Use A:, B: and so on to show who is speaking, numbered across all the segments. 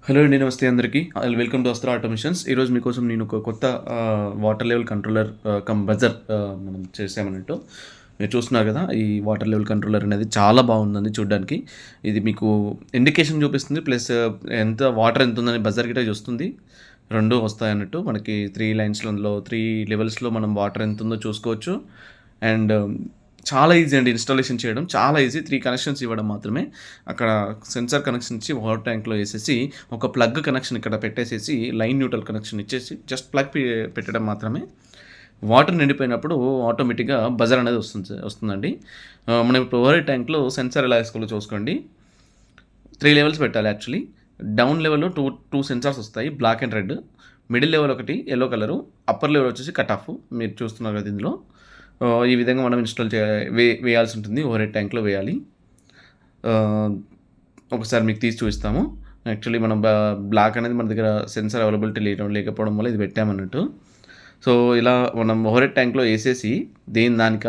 A: Hello అండి. నమస్తే అందరికీ. Welcome to Astra automations. ఈరోజు మీకోసం నేను ఒక కొత్త water level controller cum buzzer మనం చేసామన్నట్టు. మీరు చూస్తున్నారు కదా! ఈ వాటర్ లెవెల్ కంట్రోలర్ అనేది చాలా బాగుందండి చూడ్డానికి. ఇది మీకు ఇండికేషన్ చూపిస్తుంది. ప్లస్ ఎంత వాటర్ ఎంతుందని బజర్ గిట్ట చూస్తుంది. 2 వస్తాయన్నట్టు. మనకి 3 లైన్స్‌లో 3 లెవెల్స్‌లో మనం వాటర్ ఎంతుందో చూసుకోవచ్చు. అండ్ చాలా ఈజీ అండి ఇన్‌స్టాలేషన్ చేయడం. చాలా ఈజీ. 3 కనెక్షన్స్ ఇవ్వడం మాత్రమే. అక్కడ సెన్సార్ కనెక్షన్ ఇచ్చి వాటర్ ట్యాంక్‌లో ఏసేసి, ఒక ప్లగ్ కనెక్షన్ ఇక్కడ పెట్టేసేసి, లైన్ న్యూట్రల్ కనెక్షన్ ఇచ్చేసి, జస్ట్ ప్లగ్ పెట్టడం మాత్రమే. వాటర్ నిండిపోయినప్పుడు ఆటోమేటిక్‌గా బజర్ అనేది వస్తుందండి. మనం ఇప్పుడు ఓవర్ హెడ్ ట్యాంక్‌లో సెన్సార్ ఎలా ఏసుకోవాలో చూసుకోండి. 3 లెవెల్స్ పెట్టాలి యాక్చువల్లీ. డౌన్ లెవెల్‌లో 2 సెన్సార్స్ వస్తాయి. Black and red. Middle level ఒకటి యెల్లో కలరు. అప్పర్ లెవెల్ వచ్చేసి కట్ ఆఫ్. మీరు చూస్తున్నారు కదా ఇందులో. ఈ విధంగా మనం ఇన్‌స్టాల్ వేయాల్సి ఉంటుంది. ఓవర్ హెడ్ ట్యాంక్‌లో వేయాలి. ఆహ్, ఒకసారి మీకు తీసి చూపిస్తాము. యాక్చువల్లీ మనం బ్లాక్ అనేది మన దగ్గర సెన్సార్ అవైలబిలిటీ లేకపోవడం వల్ల ఇది పెట్టామన్నట్టు. సో, ఇలా మనం ఓవర్ హెడ్ ట్యాంక్‌లో ఏసేసి దానిక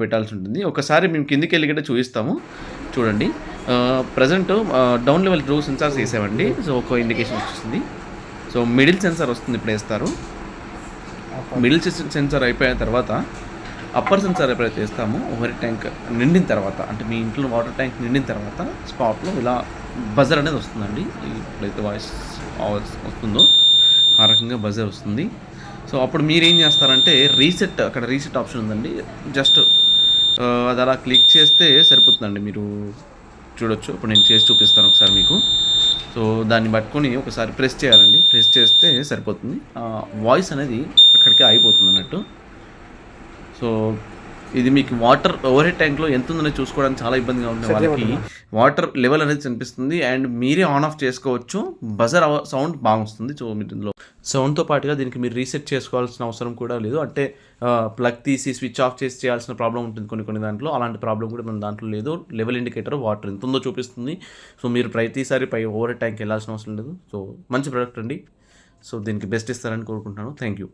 A: పెట్టాల్సి ఉంటుంది. ఒకసారి మేము కిందికెళ్ళి గూడా చూపిస్తాము. చూడండి. ప్రెజెంట్ డౌన్ లెవెల్ 2 సెన్సార్స్ ఏసామండి. సో, ఒక ఇండికేషన్ వచ్చేసింది. సో, మిడిల్ సెన్సార్ వస్తుంది ఇప్పుడేస్తారు. మిడిల్ సెన్సార్ అయిపోయిన తర్వాత అప్పర్ సెన్సార్ ఎప్పుడైతే వేస్తామో ఓవర్ ట్యాంక్ నిండిన తర్వాత, అంటే మీ ఇంట్లో వాటర్ ట్యాంక్ నిండిన తర్వాత స్పాట్లో ఇలా బజర్ అనేది వస్తుందండి. ఎప్పుడైతే వాయిస్ వస్తుందో ఆ రకంగా బజర్ వస్తుంది. సో అప్పుడు మీరేం చేస్తారంటే అక్కడ రీసెట్ ఆప్షన్ ఉందండి. జస్ట్ అది అలా క్లిక్ చేస్తే సరిపోతుందండి. మీరు చూడొచ్చు. ఇప్పుడు నేను చేసి చూపిస్తాను ఒకసారి మీకు. సో దాన్ని పట్టుకొని ఒకసారి ప్రెస్ చేయాలండి. ప్రెస్ చేస్తే సరిపోతుంది. వాయిస్ అనేది అక్కడికి అయిపోతుంది అన్నట్టు. సో ఇది మీకు వాటర్ ఓవర్ హెడ్ ట్యాంక్లో ఎంత ఉందనేది చూసుకోవడానికి చాలా ఇబ్బందిగా ఉండే వాళ్ళకి వాటర్ లెవెల్ అనేది కనిపిస్తుంది. అండ్ మీరే ఆన్ ఆఫ్ చేసుకోవచ్చు. బజర్ సౌండ్ బాగా వస్తుంది. సో మీరు ఇందులో సౌండ్తో పాటుగా దీనికి మీరు రీసెట్ చేసుకోవాల్సిన అవసరం కూడా లేదు. అంటే ప్లగ్ తీసి స్విచ్ ఆఫ్ చేసి చేయాల్సిన ప్రాబ్లం ఉంటుంది కొన్ని దాంట్లో. అలాంటి ప్రాబ్లం కూడా మన దాంట్లో లేదు. లెవెల్ ఇండికేటర్ వాటర్ ఎంత ఉందో చూపిస్తుంది. సో మీరు ప్రతిసారి ఓవర్ హెడ్ ట్యాంక్ వెళ్ళాల్సిన అవసరం లేదు. సో మంచి ప్రోడక్ట్ అండి. సో దీనికి బెస్ట్ ఇస్తారని కోరుకుంటున్నాను. Thank you.